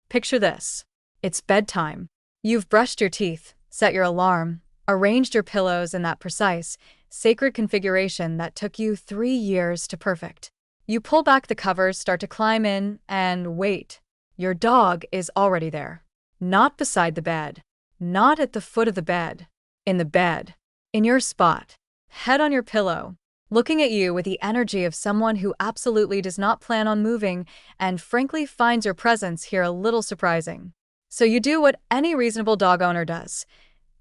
Picture this. It's bedtime. You've brushed your teeth, set your alarm, arranged your pillows in that precise, sacred configuration that took you 3 years to perfect. You pull back the covers, start to climb in, and wait. Your dog is already there. Not beside the bed. Not at the foot of the bed. In the bed. In your spot. Head on your pillow. Looking at you with the energy of someone who absolutely does not plan on moving and frankly finds your presence here a little surprising. So you do what any reasonable dog owner does.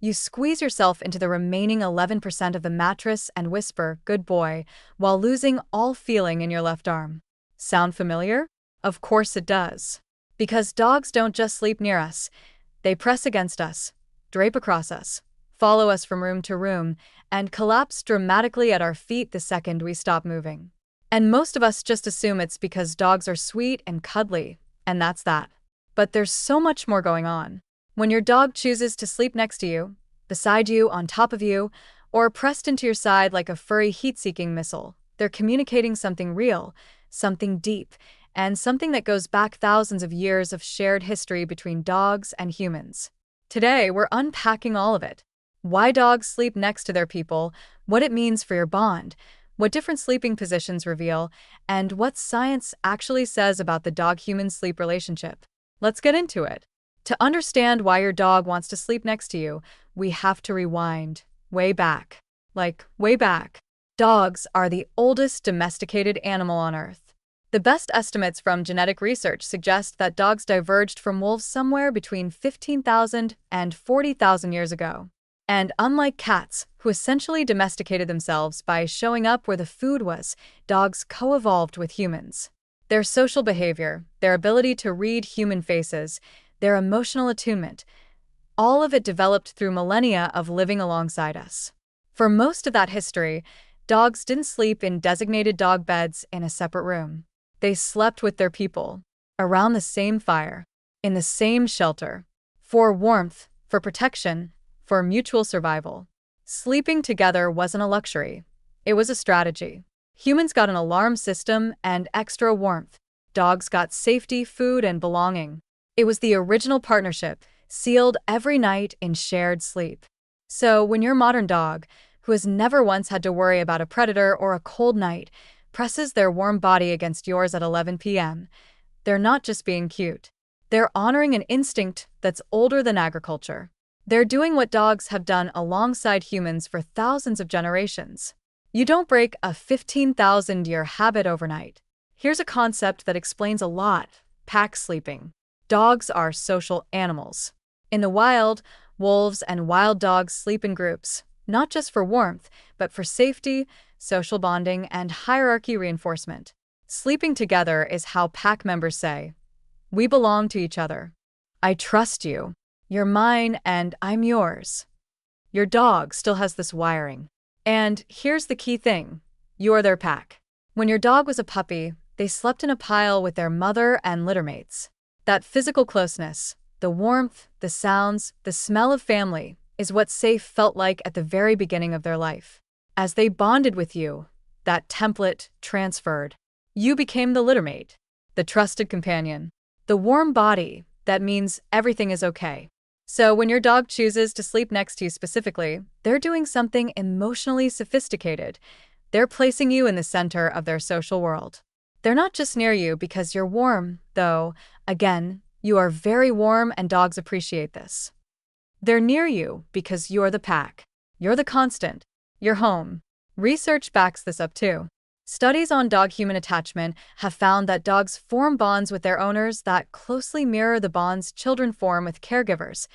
You squeeze yourself into the remaining 11% of the mattress and whisper, "Good boy," while losing all feeling in your left arm. Sound familiar? Of course it does. Because dogs don't just sleep near us. They press against us, drape across us, follow us from room to room, and collapse dramatically at our feet the second we stop moving. And most of us just assume it's because dogs are sweet and cuddly, and that's that. But there's so much more going on. When your dog chooses to sleep next to you, beside you, on top of you, or pressed into your side like a furry heat-seeking missile, they're communicating something real, something deep, and something that goes back thousands of years of shared history between dogs and humans. Today, we're unpacking all of it. Why dogs sleep next to their people, what it means for your bond, what different sleeping positions reveal, and what science actually says about the dog-human sleep relationship. Let's get into it. To understand why your dog wants to sleep next to you, we have to rewind way back. Way back. Dogs are the oldest domesticated animal on Earth. The best estimates from genetic research suggest that dogs diverged from wolves somewhere between 15,000 and 40,000 years ago. And unlike cats, who essentially domesticated themselves by showing up where the food was, dogs co-evolved with humans. Their social behavior, their ability to read human faces, their emotional attunement, all of it developed through millennia of living alongside us. For most of that history, dogs didn't sleep in designated dog beds in a separate room. They slept with their people, around the same fire, in the same shelter, for warmth, for protection, for mutual survival. Sleeping together wasn't a luxury. It was a strategy. Humans got an alarm system and extra warmth. Dogs got safety, food, and belonging. It was the original partnership, sealed every night in shared sleep. So when your modern dog, who has never once had to worry about a predator or a cold night, presses their warm body against yours at 11 p.m., they're not just being cute. They're honoring an instinct that's older than agriculture. They're doing what dogs have done alongside humans for thousands of generations. You don't break a 15,000-year habit overnight. Here's a concept that explains a lot: pack sleeping. Dogs are social animals. In the wild, wolves and wild dogs sleep in groups, not just for warmth, but for safety, social bonding, and hierarchy reinforcement. Sleeping together is how pack members say, "We belong to each other. I trust you. You're mine and I'm yours." Your dog still has this wiring. And here's the key thing: you're their pack. When your dog was a puppy, they slept in a pile with their mother and littermates. That physical closeness, the warmth, the sounds, the smell of family, is what safe felt like at the very beginning of their life. As they bonded with you, that template transferred. You became the littermate, the trusted companion, the warm body that means everything is okay. So when your dog chooses to sleep next to you specifically, they're doing something emotionally sophisticated. They're placing you in the center of their social world. They're not just near you because you're warm, though, again, you are very warm and dogs appreciate this. They're near you because you're the pack. You're the constant. You're home. Research backs this up too. Studies on dog-human attachment have found that dogs form bonds with their owners that closely mirror the bonds children form with caregivers,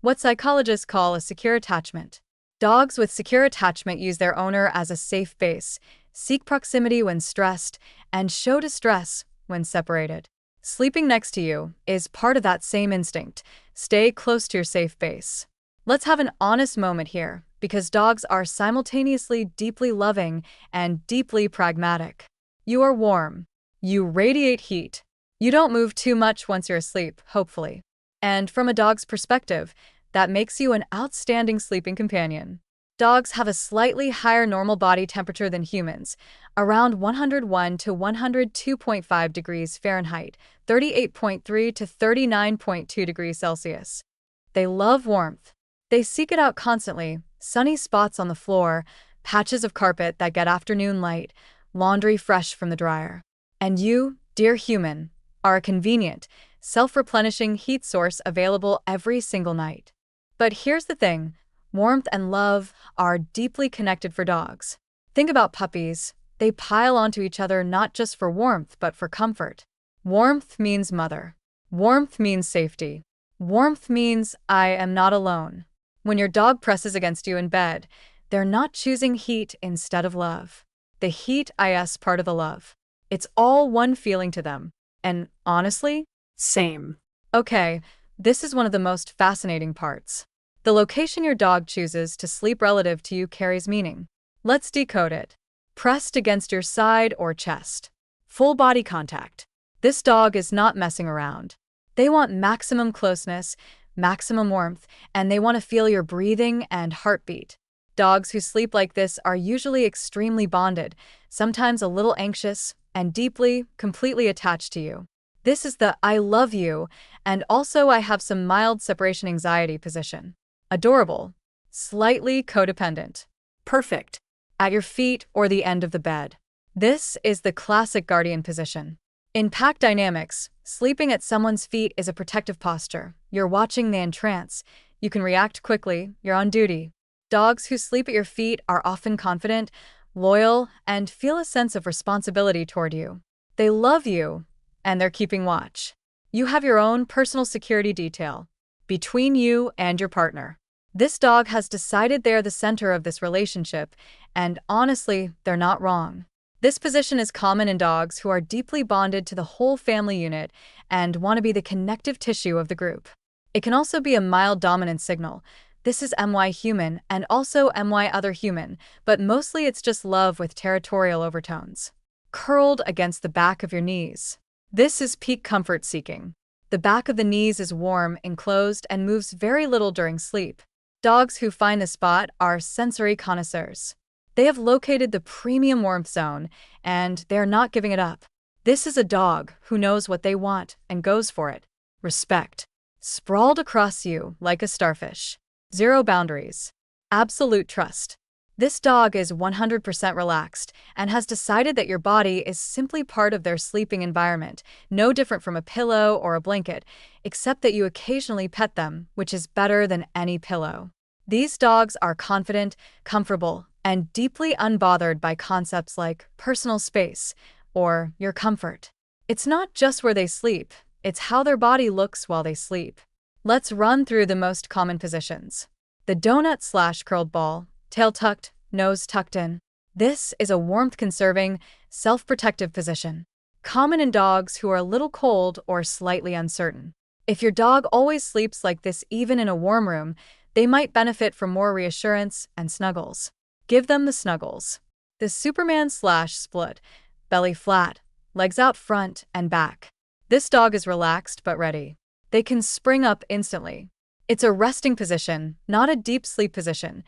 what psychologists call a secure attachment. Dogs with secure attachment use their owner as a safe base, seek proximity when stressed, and show distress when separated. Sleeping next to you is part of that same instinct. Stay close to your safe base. Let's have an honest moment here, because dogs are simultaneously deeply loving and deeply pragmatic. You are warm. You radiate heat. You don't move too much once you're asleep, hopefully. And from a dog's perspective, that makes you an outstanding sleeping companion. Dogs have a slightly higher normal body temperature than humans, around 101 to 102.5 degrees Fahrenheit, 38.3 to 39.2 degrees Celsius. They love warmth. They seek it out constantly: sunny spots on the floor, patches of carpet that get afternoon light, laundry fresh from the dryer. And you, dear human, are a convenient, self-replenishing heat source available every single night. But here's the thing: warmth and love are deeply connected for dogs. Think about puppies. They pile onto each other not just for warmth but for comfort. Warmth means mother. Warmth means safety. Warmth means I am not alone. When your dog presses against you in bed, they're not choosing heat instead of love. The heat is part of the love. It's all one feeling to them. And honestly, Same. okay, this is one of the most fascinating parts. The location your dog chooses to sleep relative to you carries meaning. Let's decode it. Pressed against your side or chest. Full body contact. This dog is not messing around. They want maximum closeness, maximum warmth, and they want to feel your breathing and heartbeat. Dogs who sleep like this are usually extremely bonded, sometimes a little anxious, and deeply, completely attached to you. This is the I love you, and also I have some mild separation anxiety position. Adorable. Slightly codependent. Perfect. At your feet or the end of the bed. This is the classic guardian position. In pack dynamics, sleeping at someone's feet is a protective posture. You're watching the entrance. You can react quickly. You're on duty. Dogs who sleep at your feet are often confident, loyal, and feel a sense of responsibility toward you. They love you, and they're keeping watch. You have your own personal security detail between you and your partner. This dog has decided they're the center of this relationship, and honestly, they're not wrong. This position is common in dogs who are deeply bonded to the whole family unit and want to be the connective tissue of the group. It can also be a mild dominant signal. This is my human and also my other human, but mostly it's just love with territorial overtones. Curled against the back of your knees. This is peak comfort seeking. The back of the knees is warm, enclosed, and moves very little during sleep. Dogs who find this spot are sensory connoisseurs. They have located the premium warmth zone, and they're not giving it up. This is a dog who knows what they want and goes for it. Respect. Sprawled across you like a starfish. Zero boundaries. Absolute trust. This dog is 100% relaxed and has decided that your body is simply part of their sleeping environment, no different from a pillow or a blanket, except that you occasionally pet them, which is better than any pillow. These dogs are confident, comfortable, and deeply unbothered by concepts like personal space or your comfort. It's not just where they sleep, it's how their body looks while they sleep. Let's run through the most common positions. The donut/curled ball, tail tucked, nose tucked in. This is a warmth-conserving, self-protective position. Common in dogs who are a little cold or slightly uncertain. If your dog always sleeps like this even in a warm room, they might benefit from more reassurance and snuggles. Give them the snuggles. The Superman/split, belly flat, legs out front and back. This dog is relaxed but ready. They can spring up instantly. It's a resting position, not a deep sleep position.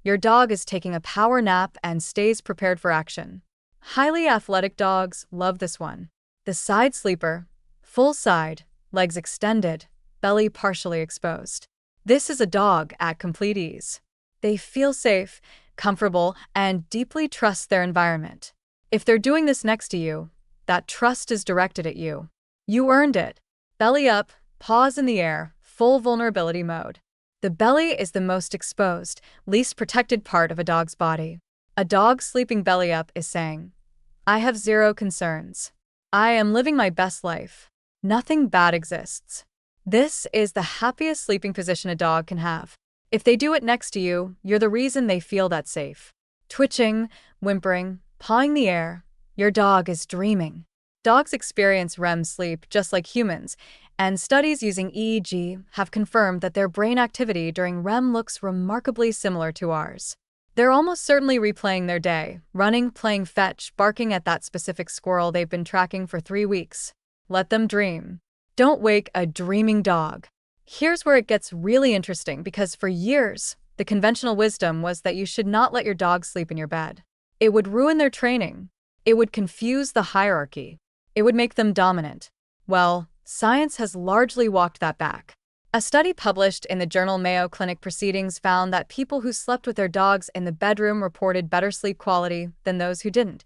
Your dog is taking a power nap and stays prepared for action. Highly athletic dogs love this one. The side sleeper, full side, legs extended, belly partially exposed. This is a dog at complete ease. They feel safe, comfortable, and deeply trust their environment. If they're doing this next to you, that trust is directed at you. You earned it. Belly up, paws in the air, full vulnerability mode. The belly is the most exposed, least protected part of a dog's body. A dog sleeping belly up is saying, I have zero concerns. I am living my best life. Nothing bad exists. This is the happiest sleeping position a dog can have. If they do it next to you, you're the reason they feel that safe. Twitching, whimpering, pawing the air, your dog is dreaming. Dogs experience REM sleep just like humans, and studies using EEG have confirmed that their brain activity during REM looks remarkably similar to ours. They're almost certainly replaying their day, running, playing fetch, barking at that specific squirrel they've been tracking for 3 weeks. Let them dream. Don't wake a dreaming dog. Here's where it gets really interesting because for years, The conventional wisdom was that you should not let your dog sleep in your bed. It would ruin their training. It would confuse the hierarchy. It would make them dominant. Well, science has largely walked that back. A study published in the journal Mayo Clinic Proceedings found that people who slept with their dogs in the bedroom reported better sleep quality than those who didn't,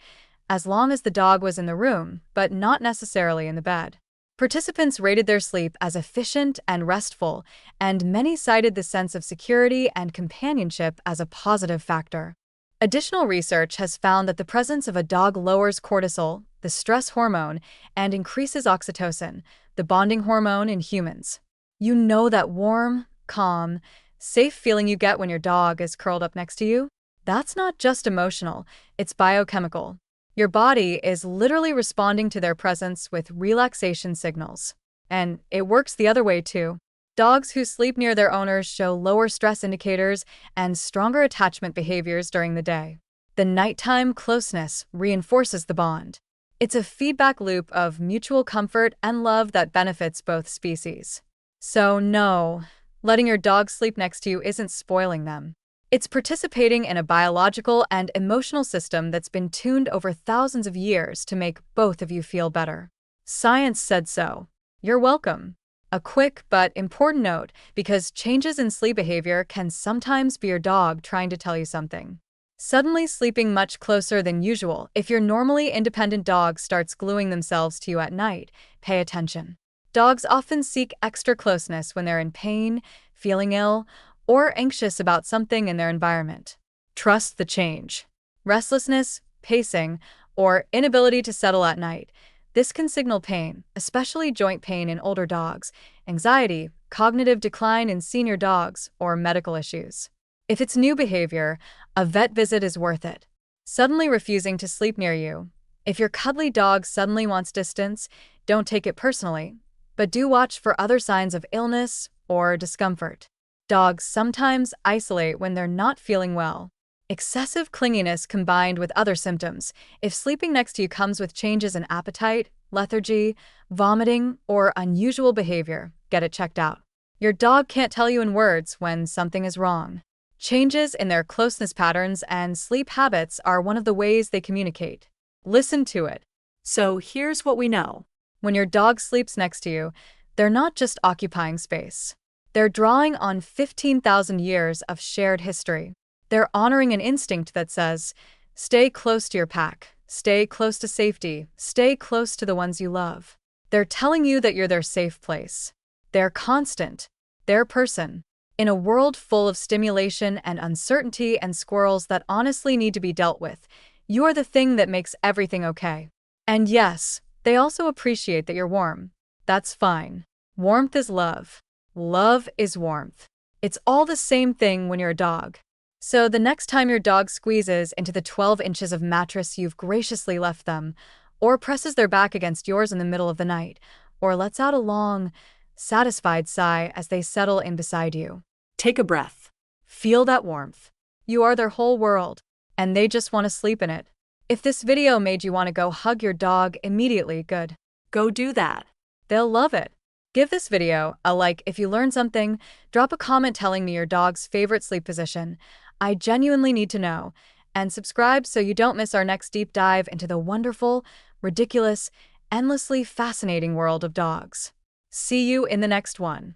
as long as the dog was in the room, but not necessarily in the bed. Participants rated their sleep as efficient and restful, and many cited the sense of security and companionship as a positive factor. Additional research has found that the presence of a dog lowers cortisol, the stress hormone, and increases oxytocin, the bonding hormone in humans. You know that warm, calm, safe feeling you get when your dog is curled up next to you? That's not just emotional, it's biochemical. Your body is literally responding to their presence with relaxation signals. And it works the other way too. Dogs who sleep near their owners show lower stress indicators and stronger attachment behaviors during the day. The nighttime closeness reinforces the bond. It's a feedback loop of mutual comfort and love that benefits both species. So no, letting your dog sleep next to you isn't spoiling them. It's participating in a biological and emotional system that's been tuned over thousands of years to make both of you feel better. Science said so. You're welcome. A quick but important note, because changes in sleep behavior can sometimes be your dog trying to tell you something. Suddenly sleeping much closer than usual. If your normally independent dog starts gluing themselves to you at night, pay attention. Dogs often seek extra closeness when they're in pain, feeling ill, or anxious about something in their environment. Trust the change. Restlessness, pacing, or inability to settle at night. This can signal pain, especially joint pain in older dogs, anxiety, cognitive decline in senior dogs, or medical issues. If it's new behavior, a vet visit is worth it. Suddenly refusing to sleep near you. If your cuddly dog suddenly wants distance, don't take it personally, but do watch for other signs of illness or discomfort. Dogs sometimes isolate when they're not feeling well. Excessive clinginess combined with other symptoms. If sleeping next to you comes with changes in appetite, lethargy, vomiting, or unusual behavior, get it checked out. Your dog can't tell you in words when something is wrong. Changes in their closeness patterns and sleep habits are one of the ways they communicate. Listen to it. So here's what we know. When your dog sleeps next to you, they're not just occupying space. They're drawing on 15,000 years of shared history. They're honoring an instinct that says, stay close to your pack, stay close to safety, stay close to the ones you love. They're telling you that you're their safe place. They're constant. They're person. In a world full of stimulation and uncertainty and squirrels that honestly need to be dealt with, you are the thing that makes everything okay. And yes, they also appreciate that you're warm. That's fine. Warmth is love. Love is warmth. It's all the same thing when you're a dog. So the next time your dog squeezes into the 12 inches of mattress you've graciously left them, or presses their back against yours in the middle of the night, or lets out a long, satisfied sigh as they settle in beside you, take a breath. Feel that warmth. You are their whole world, and they just want to sleep in it. If this video made you want to go hug your dog immediately, good. Go do that. They'll love it. Give this video a like if you learned something. Drop a comment telling me your dog's favorite sleep position. I genuinely need to know. And subscribe so you don't miss our next deep dive into the wonderful, ridiculous, endlessly fascinating world of dogs. See you in the next one.